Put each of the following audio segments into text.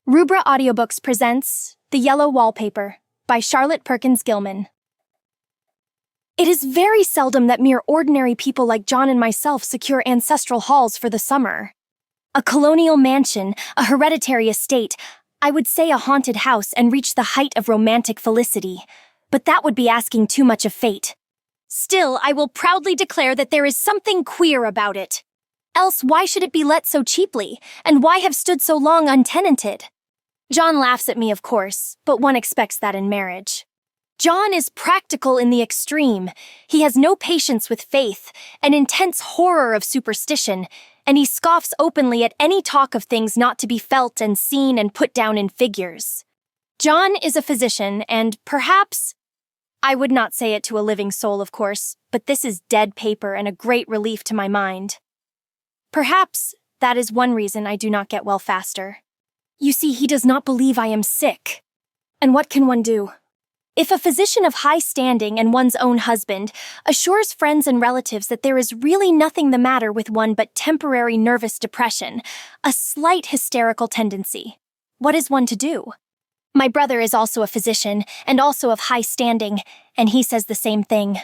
Rubra Audiobooks presents The Yellow Wallpaper by Charlotte Perkins Gilman. It is very seldom that mere ordinary people like John and myself secure ancestral halls for the summer. A colonial mansion, a hereditary estate, I would say a haunted house and reach the height of romantic felicity, but that would be asking too much of fate. Still, I will proudly declare that there is something queer about it. Else, why should it be let so cheaply, and why have stood so long untenanted? John laughs at me, of course, but one expects that in marriage. John is practical in the extreme. He has no patience with faith, an intense horror of superstition, and he scoffs openly at any talk of things not to be felt and seen and put down in figures. John is a physician, and perhaps, I would not say it to a living soul, of course, but this is dead paper and a great relief to my mind. Perhaps that is one reason I do not get well faster. You see, he does not believe I am sick. And what can one do? If a physician of high standing and one's own husband assures friends and relatives that there is really nothing the matter with one but temporary nervous depression, a slight hysterical tendency, what is one to do? My brother is also a physician and also of high standing, and he says the same thing.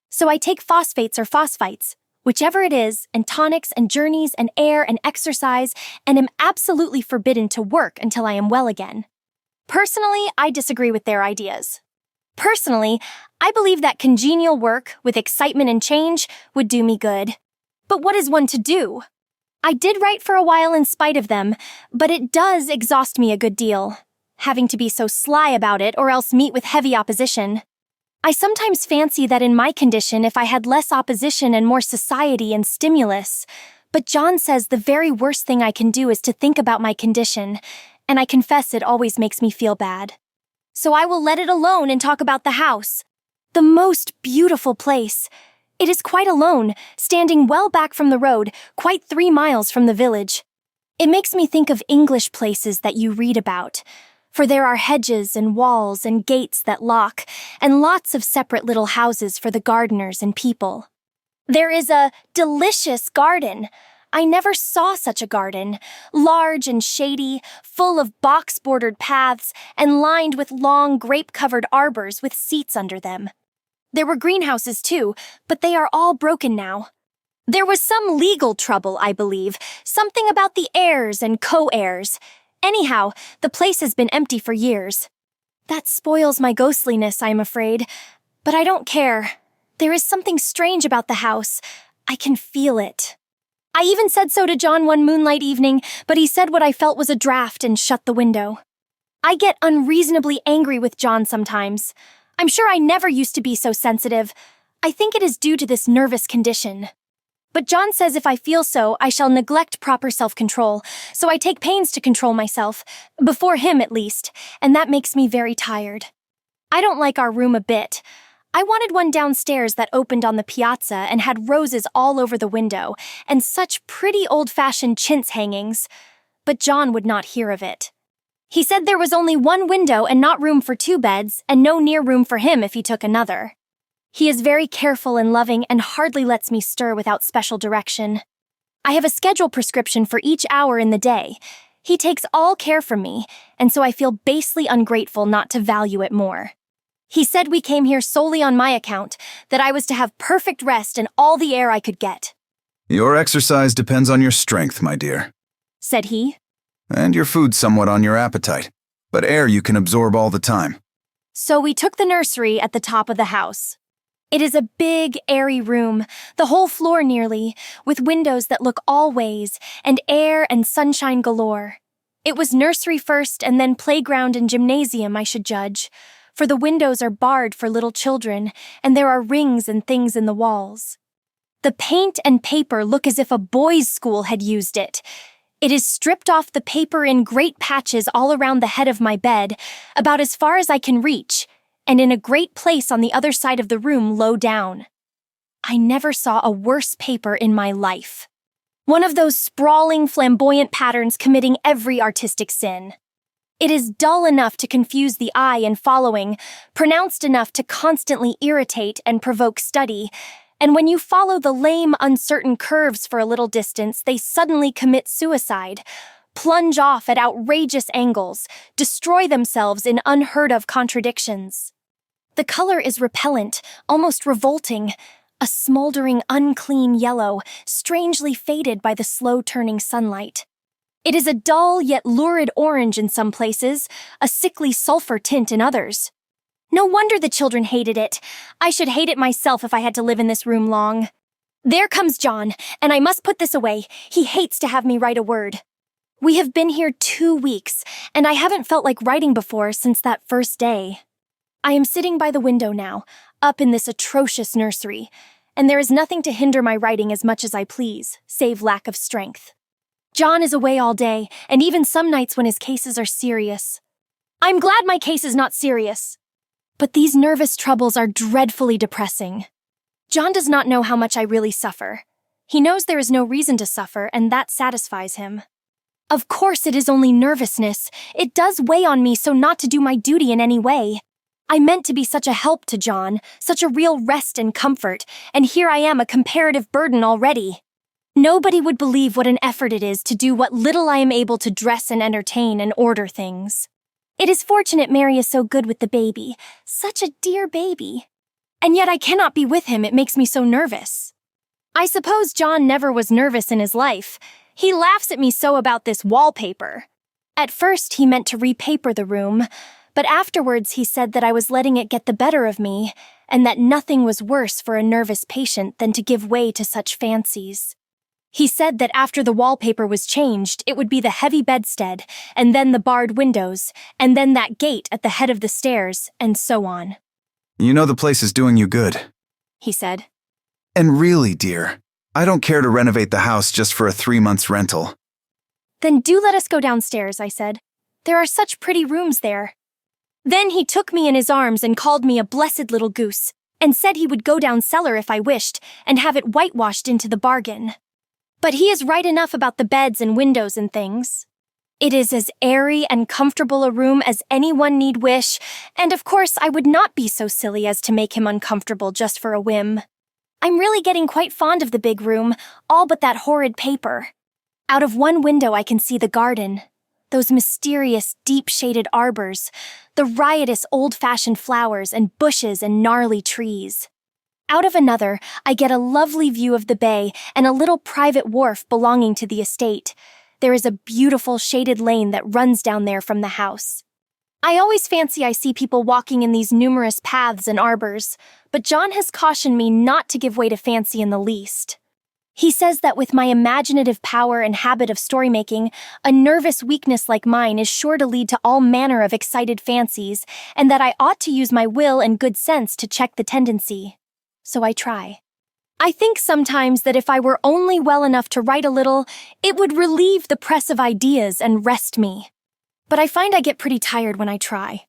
So I take phosphates or phosphites, whichever it is, and tonics and journeys and air and exercise, and am absolutely forbidden to work until I am well again. Personally, I disagree with their ideas. Personally, I believe that congenial work with excitement and change would do me good. But what is one to do? I did write for a while in spite of them, but it does exhaust me a good deal, having to be so sly about it or else meet with heavy opposition. I sometimes fancy that in my condition if I had less opposition and more society and stimulus, but John says the very worst thing I can do is to think about my condition, and I confess it always makes me feel bad. So I will let it alone and talk about the house. The most beautiful place. It is quite alone, standing well back from the road, quite 3 miles from the village. It makes me think of English places that you read about, for there are hedges and walls and gates that lock, and lots of separate little houses for the gardeners and people. There is a delicious garden. I never saw such a garden, large and shady, full of box-bordered paths, and lined with long grape-covered arbors with seats under them. There were greenhouses too, but they are all broken now. There was some legal trouble, I believe, something about the heirs and co-heirs. Anyhow, the place has been empty for years. That spoils my ghostliness, I am afraid. But I don't care. There is something strange about the house. I can feel it. I even said so to John one moonlight evening, but he said what I felt was a draft and shut the window. I get unreasonably angry with John sometimes. I'm sure I never used to be so sensitive. I think it is due to this nervous condition. But John says if I feel so, I shall neglect proper self-control, so I take pains to control myself, before him at least, and that makes me very tired. I don't like our room a bit. I wanted one downstairs that opened on the piazza and had roses all over the window, and such pretty old-fashioned chintz hangings, but John would not hear of it. He said there was only one window and not room for 2 beds, and no near room for him if he took another. He is very careful and loving and hardly lets me stir without special direction. I have a schedule prescription for each hour in the day. He takes all care from me, and so I feel basely ungrateful not to value it more. He said we came here solely on my account, that I was to have perfect rest and all the air I could get. Your exercise depends on your strength, my dear, said he. And your food somewhat on your appetite, but air you can absorb all the time. So we took the nursery at the top of the house. It is a big, airy room, the whole floor nearly, with windows that look all ways, and air and sunshine galore. It was nursery first and then playground and gymnasium, I should judge, for the windows are barred for little children, and there are rings and things in the walls. The paint and paper look as if a boys' school had used it. It is stripped off the paper in great patches all around the head of my bed, about as far as I can reach, and in a great place on the other side of the room low down. I never saw a worse paper in my life. One of those sprawling, flamboyant patterns committing every artistic sin. It is dull enough to confuse the eye in following, pronounced enough to constantly irritate and provoke study, and when you follow the lame, uncertain curves for a little distance, they suddenly commit suicide, plunge off at outrageous angles, destroy themselves in unheard-of contradictions. The color is repellent, almost revolting, a smoldering, unclean yellow, strangely faded by the slow-turning sunlight. It is a dull yet lurid orange in some places, a sickly sulfur tint in others. No wonder the children hated it. I should hate it myself if I had to live in this room long. There comes John, and I must put this away. He hates to have me write a word. We have been here 2 weeks, and I haven't felt like writing before since that first day. I am sitting by the window now, up in this atrocious nursery, and there is nothing to hinder my writing as much as I please, save lack of strength. John is away all day, and even some nights when his cases are serious. I'm glad my case is not serious. But these nervous troubles are dreadfully depressing. John does not know how much I really suffer. He knows there is no reason to suffer, and that satisfies him. Of course it is only nervousness. It does weigh on me so not to do my duty in any way. I meant to be such a help to John, such a real rest and comfort, and here I am a comparative burden already. Nobody would believe what an effort it is to do what little I am able to dress and entertain and order things. It is fortunate Mary is so good with the baby, such a dear baby. And yet I cannot be with him, it makes me so nervous. I suppose John never was nervous in his life. He laughs at me so about this wallpaper. At first he meant to repaper the room, but afterwards he said that I was letting it get the better of me, and that nothing was worse for a nervous patient than to give way to such fancies. He said that after the wallpaper was changed, it would be the heavy bedstead, and then the barred windows, and then that gate at the head of the stairs, and so on. You know the place is doing you good. He said. And really, dear, I don't care to renovate the house just for a 3 months rental. Then do let us go downstairs, I said. There are such pretty rooms there. Then he took me in his arms and called me a blessed little goose, and said he would go down cellar if I wished, and have it whitewashed into the bargain. But he is right enough about the beds and windows and things. It is as airy and comfortable a room as anyone need wish, and of course I would not be so silly as to make him uncomfortable just for a whim. I'm really getting quite fond of the big room, all but that horrid paper. Out of one window I can see the garden, those mysterious, deep-shaded arbors, the riotous old-fashioned flowers and bushes and gnarly trees. Out of another, I get a lovely view of the bay and a little private wharf belonging to the estate. There is a beautiful shaded lane that runs down there from the house. I always fancy I see people walking in these numerous paths and arbors, but John has cautioned me not to give way to fancy in the least. He says that with my imaginative power and habit of story-making, a nervous weakness like mine is sure to lead to all manner of excited fancies, and that I ought to use my will and good sense to check the tendency. So I try. I think sometimes that if I were only well enough to write a little, it would relieve the press of ideas and rest me. But I find I get pretty tired when I try.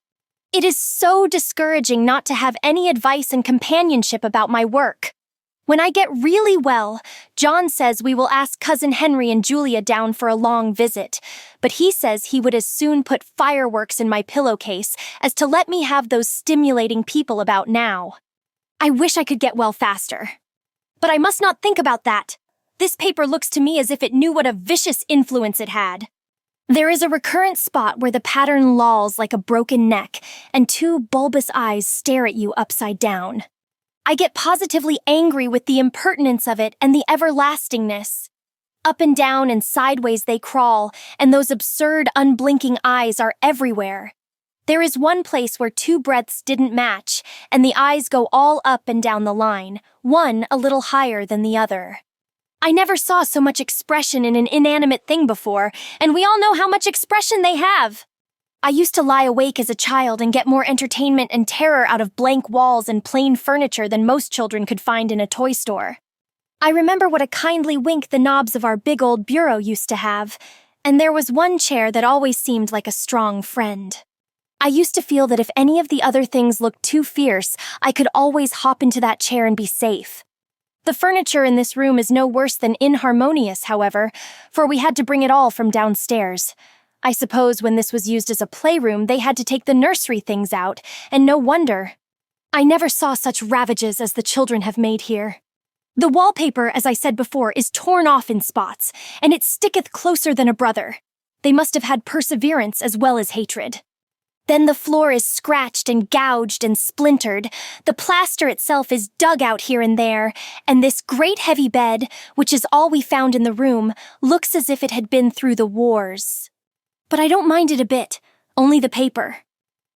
It is so discouraging not to have any advice and companionship about my work. When I get really well, John says we will ask Cousin Henry and Julia down for a long visit, but he says he would as soon put fireworks in my pillowcase as to let me have those stimulating people about now. I wish I could get well faster. But I must not think about that. This paper looks to me as if it knew what a vicious influence it had. There is a recurrent spot where the pattern lolls like a broken neck, and 2 bulbous eyes stare at you upside down. I get positively angry with the impertinence of it and the everlastingness. Up and down and sideways they crawl, and those absurd, unblinking eyes are everywhere. There is one place where 2 breadths didn't match, and the eyes go all up and down the line, one a little higher than the other. I never saw so much expression in an inanimate thing before, and we all know how much expression they have. I used to lie awake as a child and get more entertainment and terror out of blank walls and plain furniture than most children could find in a toy store. I remember what a kindly wink the knobs of our big old bureau used to have, and there was one chair that always seemed like a strong friend. I used to feel that if any of the other things looked too fierce, I could always hop into that chair and be safe. The furniture in this room is no worse than inharmonious, however, for we had to bring it all from downstairs. I suppose when this was used as a playroom, they had to take the nursery things out, and no wonder. I never saw such ravages as the children have made here. The wallpaper, as I said before, is torn off in spots, and it sticketh closer than a brother. They must have had perseverance as well as hatred. Then the floor is scratched and gouged and splintered, the plaster itself is dug out here and there, and this great heavy bed, which is all we found in the room, looks as if it had been through the wars. But I don't mind it a bit, only the paper.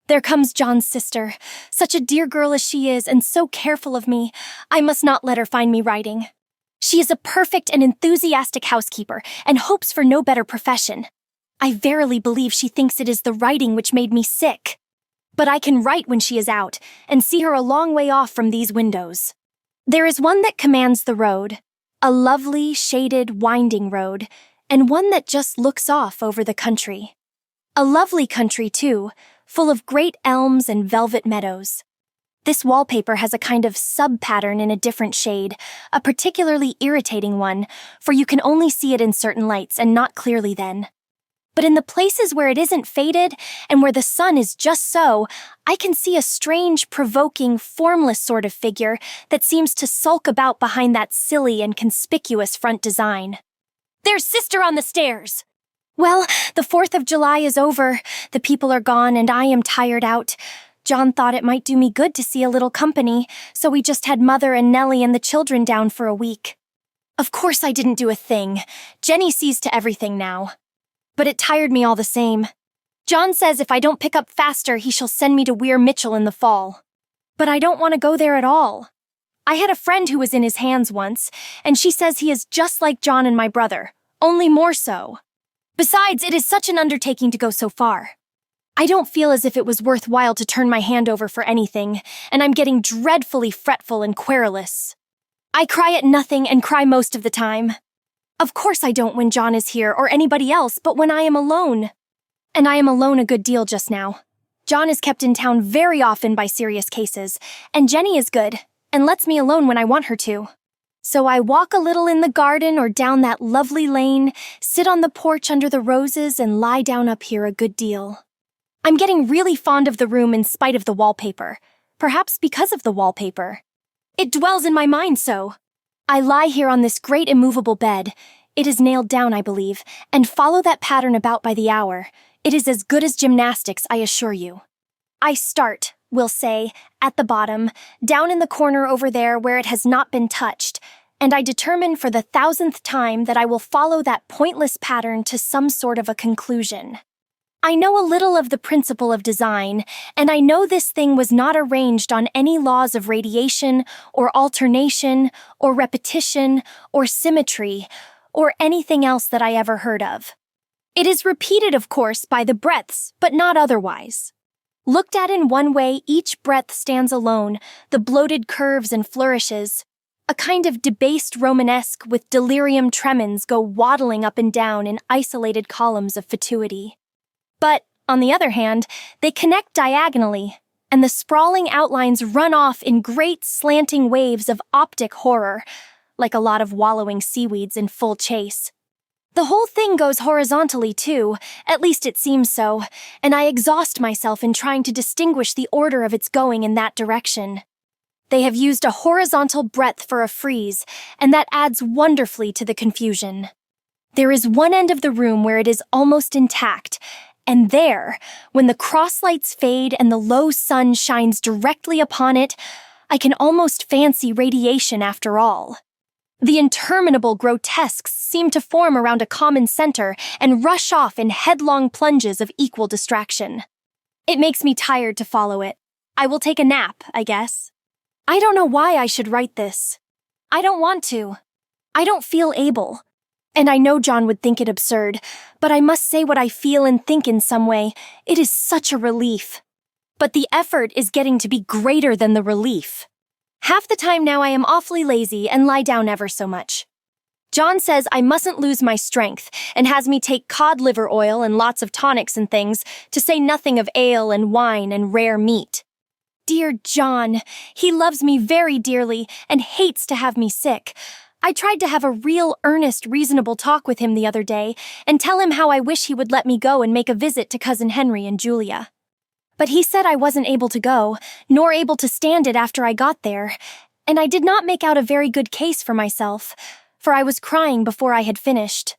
There comes John's sister, such a dear girl as she is and so careful of me. I must not let her find me writing. She is a perfect and enthusiastic housekeeper and hopes for no better profession. I verily believe she thinks it is the writing which made me sick. But I can write when she is out, and see her a long way off from these windows. There is one that commands the road, a lovely, shaded, winding road, and one that just looks off over the country. A lovely country, too, full of great elms and velvet meadows. This wallpaper has a kind of sub-pattern in a different shade, a particularly irritating one, for you can only see it in certain lights and not clearly then. But in the places where it isn't faded and where the sun is just so, I can see a strange, provoking, formless sort of figure that seems to sulk about behind that silly and conspicuous front design. There's Sister on the stairs! Well, the 4th of July is over, the people are gone, and I am tired out. John thought it might do me good to see a little company, so we just had Mother and Nellie and the children down for a week. Of course I didn't do a thing. Jenny sees to everything now. But it tired me all the same. John says if I don't pick up faster, he shall send me to Weir Mitchell in the fall. But I don't want to go there at all. I had a friend who was in his hands once, and she says he is just like John and my brother, only more so. Besides, it is such an undertaking to go so far. I don't feel as if it was worthwhile to turn my hand over for anything, and I'm getting dreadfully fretful and querulous. I cry at nothing and cry most of the time. Of course I don't when John is here or anybody else, but when I am alone. And I am alone a good deal just now. John is kept in town very often by serious cases, and Jenny is good, and lets me alone when I want her to. So I walk a little in the garden or down that lovely lane, sit on the porch under the roses, and lie down up here a good deal. I'm getting really fond of the room in spite of the wallpaper, perhaps because of the wallpaper. It dwells in my mind so. I lie here on this great immovable bed, it is nailed down, I believe, and follow that pattern about by the hour. It is as good as gymnastics, I assure you. I start, we'll say, at the bottom, down in the corner over there where it has not been touched, and I determine for the 1000th time that I will follow that pointless pattern to some sort of a conclusion. I know a little of the principle of design, and I know this thing was not arranged on any laws of radiation, or alternation, or repetition, or symmetry, or anything else that I ever heard of. It is repeated, of course, by the breadths, but not otherwise. Looked at in one way, each breadth stands alone, the bloated curves and flourishes. A kind of debased Romanesque with delirium tremens go waddling up and down in isolated columns of fatuity. But, on the other hand, they connect diagonally, and the sprawling outlines run off in great slanting waves of optic horror, like a lot of wallowing seaweeds in full chase. The whole thing goes horizontally, too, at least it seems so, and I exhaust myself in trying to distinguish the order of its going in that direction. They have used a horizontal breadth for a frieze, and that adds wonderfully to the confusion. There is one end of the room where it is almost intact, and there, when the cross-lights fade and the low sun shines directly upon it, I can almost fancy radiation after all. The interminable grotesques seem to form around a common center and rush off in headlong plunges of equal distraction. It makes me tired to follow it. I will take a nap, I guess. I don't know why I should write this. I don't want to. I don't feel able. And I know John would think it absurd, but I must say what I feel and think in some way. It is such a relief. But the effort is getting to be greater than the relief. Half the time now I am awfully lazy and lie down ever so much. John says I mustn't lose my strength and has me take cod liver oil and lots of tonics and things, to say nothing of ale and wine and rare meat. Dear John, he loves me very dearly and hates to have me sick. I tried to have a real, earnest, reasonable talk with him the other day and tell him how I wish he would let me go and make a visit to Cousin Henry and Julia. But he said I wasn't able to go, nor able to stand it after I got there, and I did not make out a very good case for myself, for I was crying before I had finished.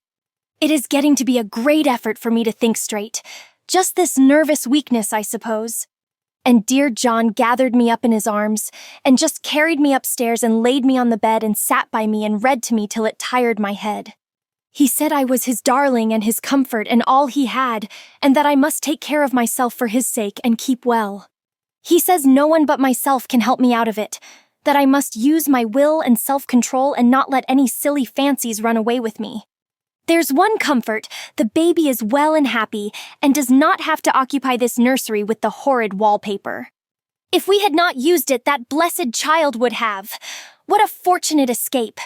It is getting to be a great effort for me to think straight. Just this nervous weakness, I suppose. And dear John gathered me up in his arms and just carried me upstairs and laid me on the bed and sat by me and read to me till it tired my head. He said I was his darling and his comfort and all he had, and that I must take care of myself for his sake and keep well. He says no one but myself can help me out of it, that I must use my will and self-control and not let any silly fancies run away with me. There's one comfort: the baby is well and happy and does not have to occupy this nursery with the horrid wallpaper. If we had not used it, that blessed child would have. What a fortunate escape!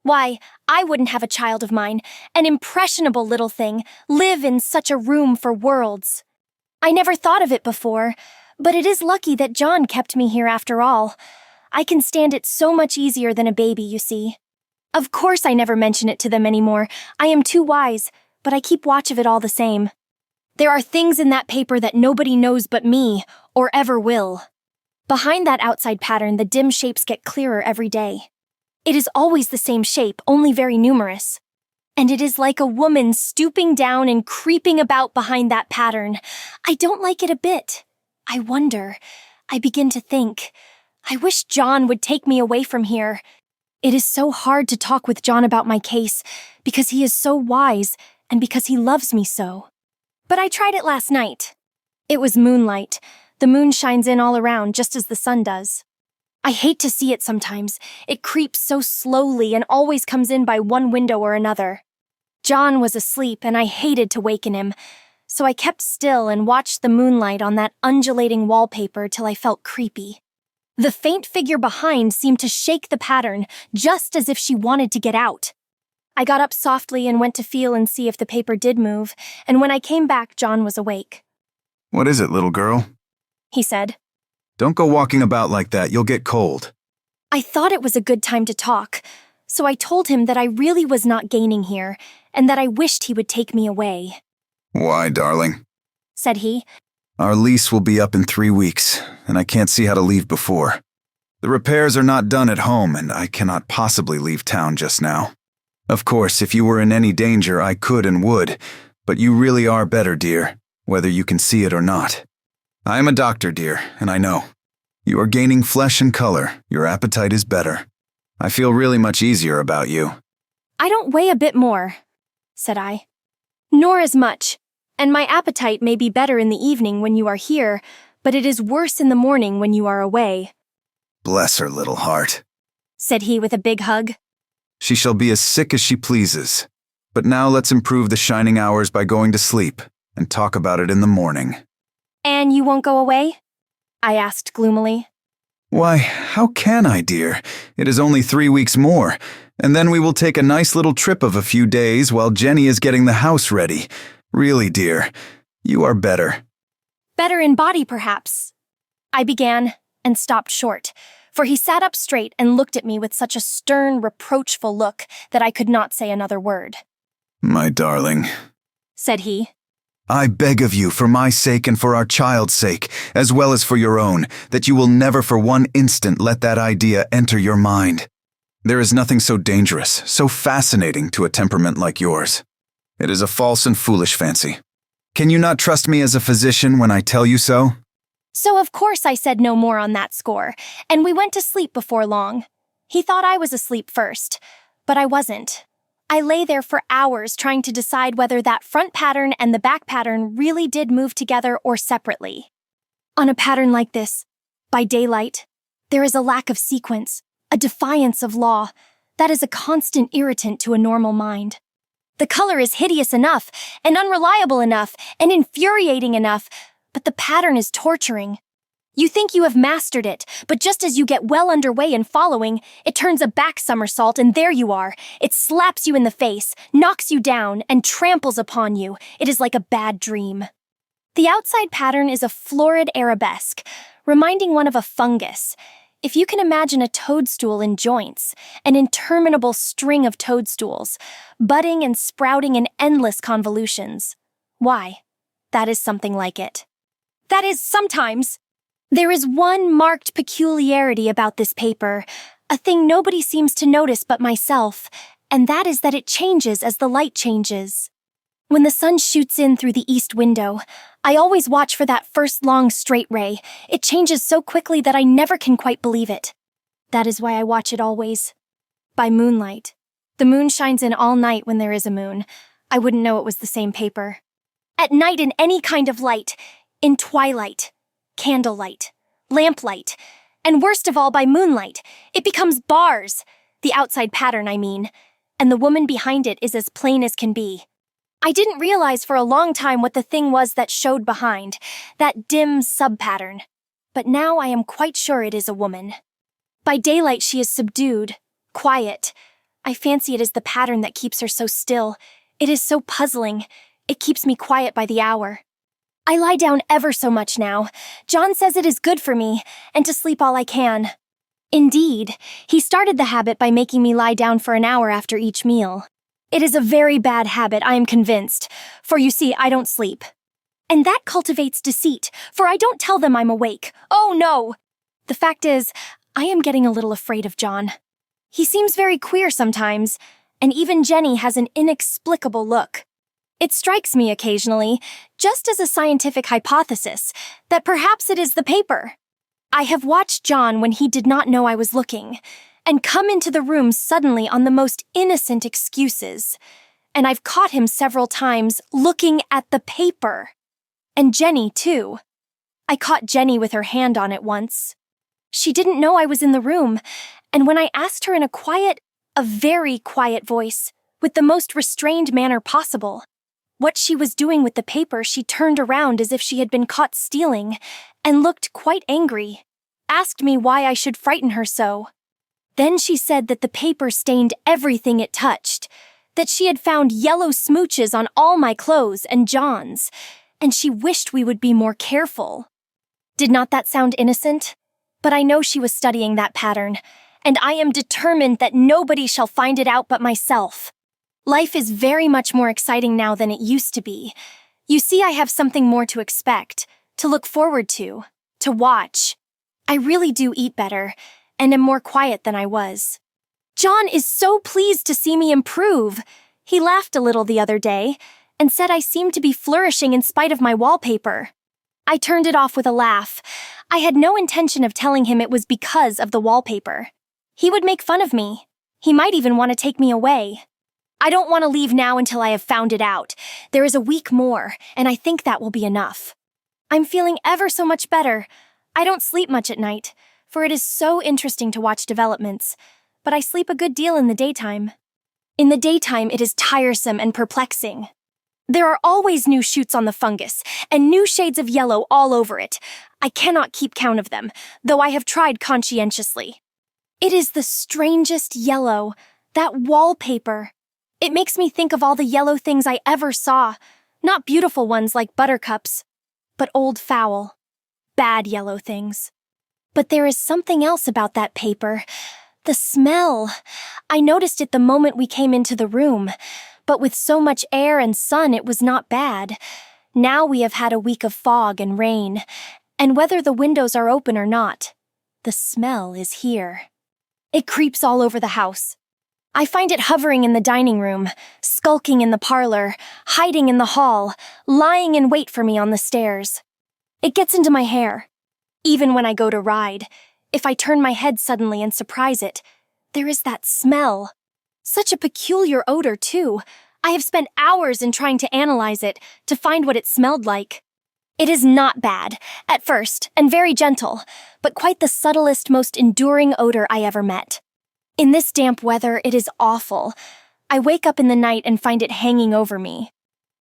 Why, I wouldn't have a child of mine, an impressionable little thing, live in such a room for worlds. I never thought of it before, but it is lucky that John kept me here after all. I can stand it so much easier than a baby, you see. Of course I never mention it to them anymore. I am too wise, but I keep watch of it all the same. There are things in that paper that nobody knows but me, or ever will. Behind that outside pattern, the dim shapes get clearer every day. It is always the same shape, only very numerous. And it is like a woman stooping down and creeping about behind that pattern. I don't like it a bit. I wonder. I begin to think. I wish John would take me away from here. It is so hard to talk with John about my case, because he is so wise and because he loves me so. But I tried it last night. It was moonlight. The moon shines in all around, just as the sun does. I hate to see it sometimes. It creeps so slowly and always comes in by one window or another. John was asleep, and I hated to waken him, so I kept still and watched the moonlight on that undulating wallpaper till I felt creepy. The faint figure behind seemed to shake the pattern, just as if she wanted to get out. I got up softly and went to feel and see if the paper did move, and when I came back, John was awake. What is it, little girl? He said. Don't go walking about like that, you'll get cold. I thought it was a good time to talk, so I told him that I really was not gaining here, and that I wished he would take me away. Why, darling? Said he. Our lease will be up in 3 weeks, and I can't see how to leave before. The repairs are not done at home, and I cannot possibly leave town just now. Of course, if you were in any danger, I could and would, but you really are better, dear, whether you can see it or not. I am a doctor, dear, and I know. You are gaining flesh and color. Your appetite is better. I feel really much easier about you. I don't weigh a bit more, said I. Nor as much. And my appetite may be better in the evening when you are here, but it is worse in the morning when you are away. Bless her little heart, said he with a big hug. She shall be as sick as she pleases. But now let's improve the shining hours by going to sleep, and talk about it in the morning. And you won't go away? I asked gloomily. Why, how can I, dear? It is only 3 weeks more, and then we will take a nice little trip of a few days while Jenny is getting the house ready. Really, dear, you are better. Better in body, perhaps. I began, and stopped short, for he sat up straight and looked at me with such a stern, reproachful look that I could not say another word. My darling, said he. I beg of you, for my sake and for our child's sake, as well as for your own, that you will never for one instant let that idea enter your mind. There is nothing so dangerous, so fascinating to a temperament like yours. It is a false and foolish fancy. Can you not trust me as a physician when I tell you so? So of course I said no more on that score, and we went to sleep before long. He thought I was asleep first, but I wasn't. I lay there for hours trying to decide whether that front pattern and the back pattern really did move together or separately. On a pattern like this, by daylight, there is a lack of sequence, a defiance of law. That is a constant irritant to a normal mind. The color is hideous enough, and unreliable enough, and infuriating enough, but the pattern is torturing. You think you have mastered it, but just as you get well underway in following, it turns a back somersault and there you are. It slaps you in the face, knocks you down, and tramples upon you. It is like a bad dream. The outside pattern is a florid arabesque, reminding one of a fungus. If you can imagine a toadstool in joints, an interminable string of toadstools, budding and sprouting in endless convolutions, why, that is something like it. That is, sometimes. There is one marked peculiarity about this paper, a thing nobody seems to notice but myself, and that is that it changes as the light changes. When the sun shoots in through the east window, I always watch for that first long straight ray. It changes so quickly that I never can quite believe it. That is why I watch it always. By moonlight. The moon shines in all night when there is a moon. I wouldn't know it was the same paper. At night in any kind of light. In twilight. Candlelight. Lamplight. And worst of all, by moonlight. It becomes bars. The outside pattern, I mean. And the woman behind it is as plain as can be. I didn't realize for a long time what the thing was that showed behind, that dim sub-pattern. But now I am quite sure it is a woman. By daylight she is subdued, quiet. I fancy it is the pattern that keeps her so still. It is so puzzling. It keeps me quiet by the hour. I lie down ever so much now. John says it is good for me, and to sleep all I can. Indeed, he started the habit by making me lie down for an hour after each meal. It is a very bad habit, I am convinced, for you see, I don't sleep. And that cultivates deceit, for I don't tell them I'm awake. Oh, no! The fact is, I am getting a little afraid of John. He seems very queer sometimes, and even Jenny has an inexplicable look. It strikes me occasionally, just as a scientific hypothesis, that perhaps it is the paper. I have watched John when he did not know I was looking, and come into the room suddenly on the most innocent excuses. And I've caught him several times looking at the paper. And Jenny, too. I caught Jenny with her hand on it once. She didn't know I was in the room, and when I asked her in a very quiet voice, with the most restrained manner possible, what she was doing with the paper, she turned around as if she had been caught stealing, and looked quite angry, asked me why I should frighten her so. Then she said that the paper stained everything it touched, that she had found yellow smooches on all my clothes and John's, and she wished we would be more careful. Did not that sound innocent? But I know she was studying that pattern, and I am determined that nobody shall find it out but myself. Life is very much more exciting now than it used to be. You see, I have something more to expect, to look forward to watch. I really do eat better, and am more quiet than I was. John is so pleased to see me improve. He laughed a little the other day, and said I seemed to be flourishing in spite of my wallpaper. I turned it off with a laugh. I had no intention of telling him it was because of the wallpaper. He would make fun of me. He might even want to take me away. I don't want to leave now until I have found it out. There is a week more, and I think that will be enough. I'm feeling ever so much better. I don't sleep much at night, for it is so interesting to watch developments, but I sleep a good deal in the daytime. In the daytime, it is tiresome and perplexing. There are always new shoots on the fungus, and new shades of yellow all over it. I cannot keep count of them, though I have tried conscientiously. It is the strangest yellow, that wallpaper. It makes me think of all the yellow things I ever saw, not beautiful ones like buttercups, but old foul, bad yellow things. But there is something else about that paper. The smell. I noticed it the moment we came into the room, but with so much air and sun it was not bad. Now we have had a week of fog and rain, and whether the windows are open or not, the smell is here. It creeps all over the house. I find it hovering in the dining room, skulking in the parlor, hiding in the hall, lying in wait for me on the stairs. It gets into my hair. Even when I go to ride, if I turn my head suddenly and surprise it, there is that smell. Such a peculiar odor, too. I have spent hours in trying to analyze it, to find what it smelled like. It is not bad, at first, and very gentle, but quite the subtlest, most enduring odor I ever met. In this damp weather, it is awful. I wake up in the night and find it hanging over me.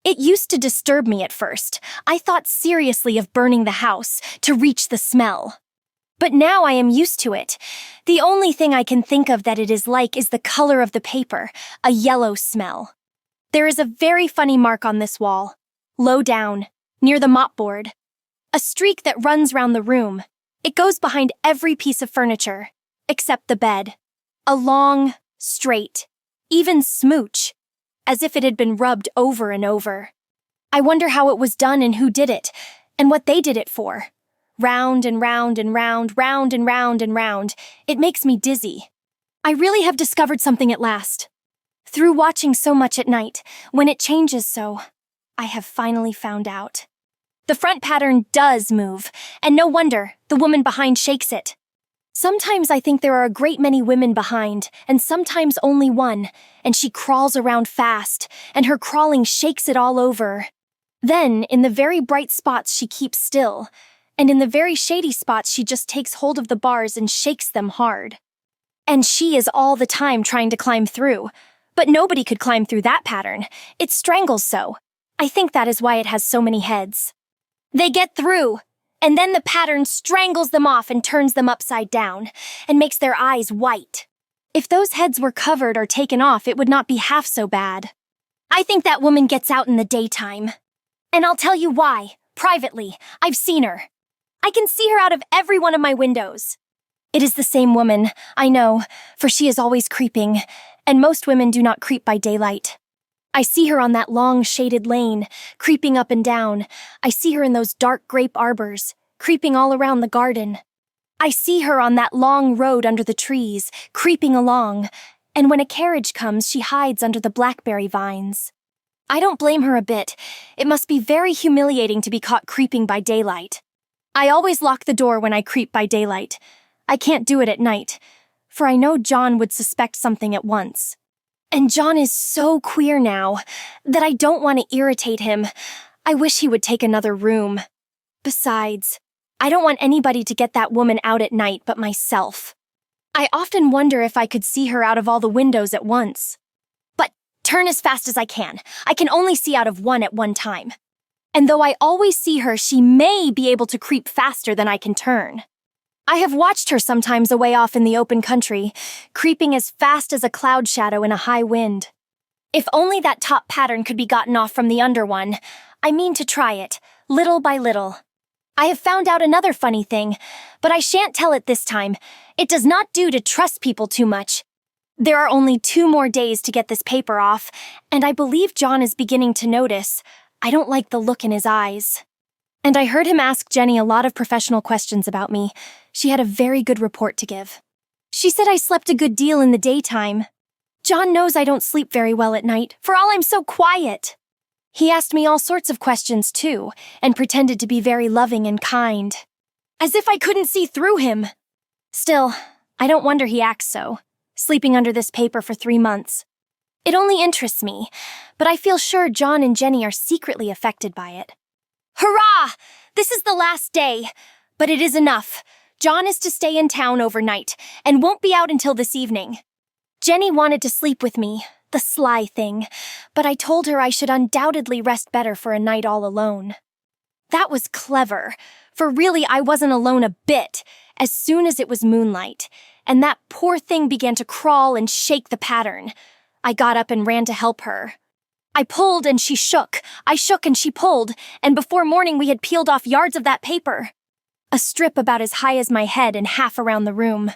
It used to disturb me at first. I thought seriously of burning the house to reach the smell. But now I am used to it. The only thing I can think of that it is like is the color of the paper, a yellow smell. There is a very funny mark on this wall, low down, near the mopboard. A streak that runs round the room. It goes behind every piece of furniture, except the bed. A long, straight, even smooch, as if it had been rubbed over and over. I wonder how it was done and who did it, and what they did it for. Round and round and round, round and round and round. It makes me dizzy. I really have discovered something at last. Through watching so much at night, when it changes so, I have finally found out. The front pattern does move, and no wonder, the woman behind shakes it. Sometimes I think there are a great many women behind, and sometimes only one, and she crawls around fast, and her crawling shakes it all over. Then, in the very bright spots she keeps still, and in the very shady spots she just takes hold of the bars and shakes them hard. And she is all the time trying to climb through, but nobody could climb through that pattern. It strangles so. I think that is why it has so many heads. They get through, and then the pattern strangles them off and turns them upside down, and makes their eyes white. If those heads were covered or taken off, it would not be half so bad. I think that woman gets out in the daytime. And I'll tell you why, privately. I've seen her. I can see her out of every one of my windows. It is the same woman, I know, for she is always creeping, and most women do not creep by daylight. I see her on that long shaded lane, creeping up and down. I see her in those dark grape arbors, creeping all around the garden. I see her on that long road under the trees, creeping along, and when a carriage comes, she hides under the blackberry vines. I don't blame her a bit. It must be very humiliating to be caught creeping by daylight. I always lock the door when I creep by daylight. I can't do it at night, for I know John would suspect something at once. And John is so queer now that I don't want to irritate him. I wish he would take another room. Besides, I don't want anybody to get that woman out at night but myself. I often wonder if I could see her out of all the windows at once. But turn as fast as I can. I can only see out of one at one time. And though I always see her, she may be able to creep faster than I can turn. I have watched her sometimes away off in the open country, creeping as fast as a cloud shadow in a high wind. If only that top pattern could be gotten off from the under one. I mean to try it, little by little. I have found out another funny thing, but I shan't tell it this time. It does not do to trust people too much. There are only 2 more days to get this paper off, and I believe John is beginning to notice. I don't like the look in his eyes. And I heard him ask Jenny a lot of professional questions about me. She had a very good report to give. She said I slept a good deal in the daytime. John knows I don't sleep very well at night, for all I'm so quiet. He asked me all sorts of questions, too, and pretended to be very loving and kind. As if I couldn't see through him. Still, I don't wonder he acts so, sleeping under this paper for 3 months. It only interests me, but I feel sure John and Jenny are secretly affected by it. Hurrah! This is the last day. But it is enough. John is to stay in town overnight, and won't be out until this evening. Jenny wanted to sleep with me, the sly thing, but I told her I should undoubtedly rest better for a night all alone. That was clever, for really I wasn't alone a bit, as soon as it was moonlight, and that poor thing began to crawl and shake the pattern. I got up and ran to help her. I pulled and she shook. I shook and she pulled, and before morning we had peeled off yards of that paper. A strip about as high as my head and half around the room.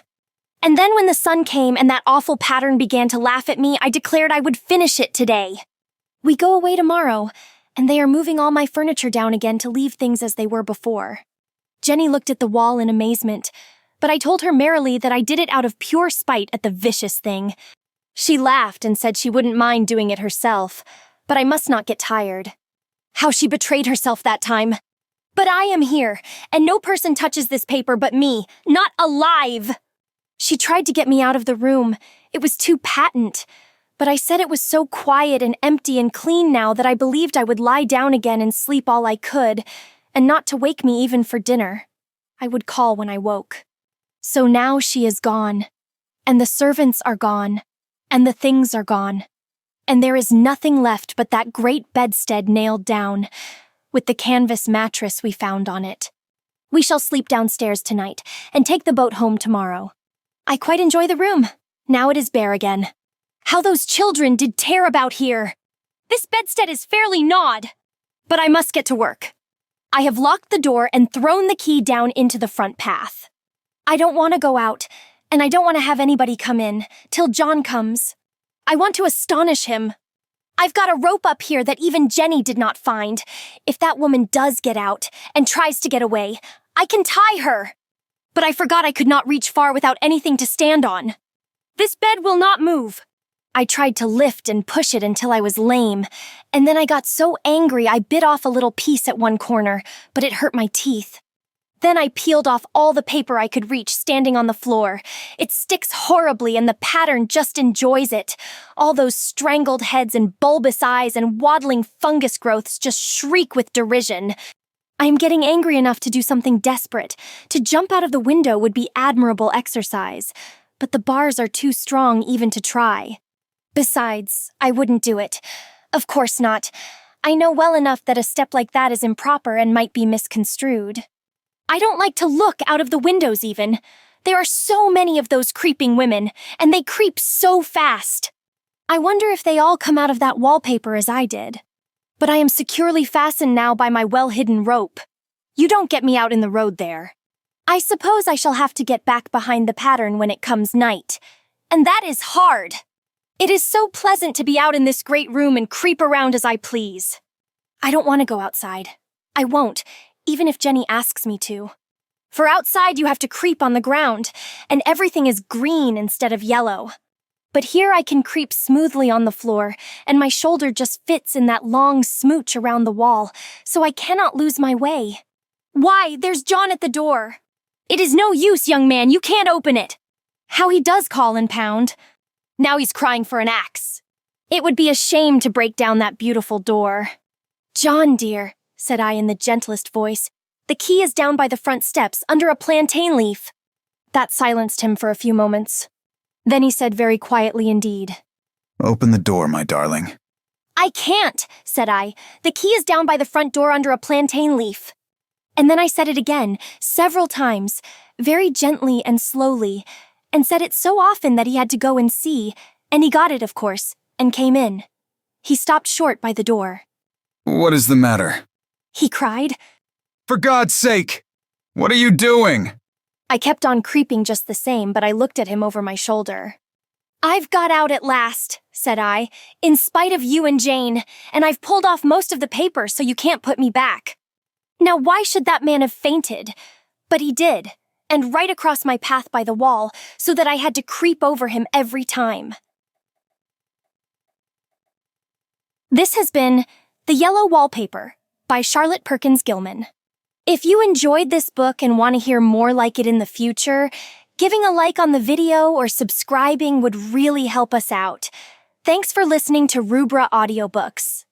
And then when the sun came and that awful pattern began to laugh at me, I declared I would finish it today. We go away tomorrow, and they are moving all my furniture down again to leave things as they were before. Jenny looked at the wall in amazement, but I told her merrily that I did it out of pure spite at the vicious thing. She laughed and said she wouldn't mind doing it herself, but I must not get tired. How she betrayed herself that time. But I am here, and no person touches this paper but me, not alive. She tried to get me out of the room. It was too patent. But I said it was so quiet and empty and clean now that I believed I would lie down again and sleep all I could, and not to wake me even for dinner. I would call when I woke. So now she is gone, and the servants are gone, and the things are gone. And there is nothing left but that great bedstead nailed down, with the canvas mattress we found on it. We shall sleep downstairs tonight, and take the boat home tomorrow. I quite enjoy the room. Now it is bare again. How those children did tear about here! This bedstead is fairly gnawed. But I must get to work. I have locked the door and thrown the key down into the front path. I don't want to go out, and I don't want to have anybody come in, till John comes. I want to astonish him. I've got a rope up here that even Jenny did not find. If that woman does get out and tries to get away, I can tie her. But I forgot I could not reach far without anything to stand on. This bed will not move. I tried to lift and push it until I was lame, and then I got so angry I bit off a little piece at one corner, but it hurt my teeth. Then I peeled off all the paper I could reach standing on the floor. It sticks horribly and the pattern just enjoys it. All those strangled heads and bulbous eyes and waddling fungus growths just shriek with derision. I am getting angry enough to do something desperate. To jump out of the window would be admirable exercise, but the bars are too strong even to try. Besides, I wouldn't do it. Of course not. I know well enough that a step like that is improper and might be misconstrued. I don't like to look out of the windows even. There are so many of those creeping women, and they creep so fast. I wonder if they all come out of that wallpaper as I did. But I am securely fastened now by my well-hidden rope. You don't get me out in the road there. I suppose I shall have to get back behind the pattern when it comes night. And that is hard. It is so pleasant to be out in this great room and creep around as I please. I don't want to go outside. I won't, even if Jenny asks me to. For outside you have to creep on the ground, and everything is green instead of yellow. But here I can creep smoothly on the floor, and my shoulder just fits in that long smooch around the wall, so I cannot lose my way. Why, there's John at the door. It is no use, young man, you can't open it. How he does call and pound. Now he's crying for an axe. It would be a shame to break down that beautiful door. John, dear, said I in the gentlest voice, the key is down by the front steps under a plantain leaf. That silenced him for a few moments. Then he said very quietly indeed, Open the door, my darling. I can't, said I. The key is down by the front door under a plantain leaf. And then I said it again, several times, very gently and slowly, and said it so often that he had to go and see, and he got it, of course, and came in. He stopped short by the door. What is the matter? He cried. For God's sake! What are you doing? I kept on creeping just the same, but I looked at him over my shoulder. I've got out at last, said I, in spite of you and Jane, and I've pulled off most of the paper so you can't put me back. Now why should that man have fainted? But he did, and right across my path by the wall, so that I had to creep over him every time. This has been The Yellow Wallpaper by Charlotte Perkins Gilman. If you enjoyed this book and want to hear more like it in the future, giving a like on the video or subscribing would really help us out. Thanks for listening to Rubra Audiobooks.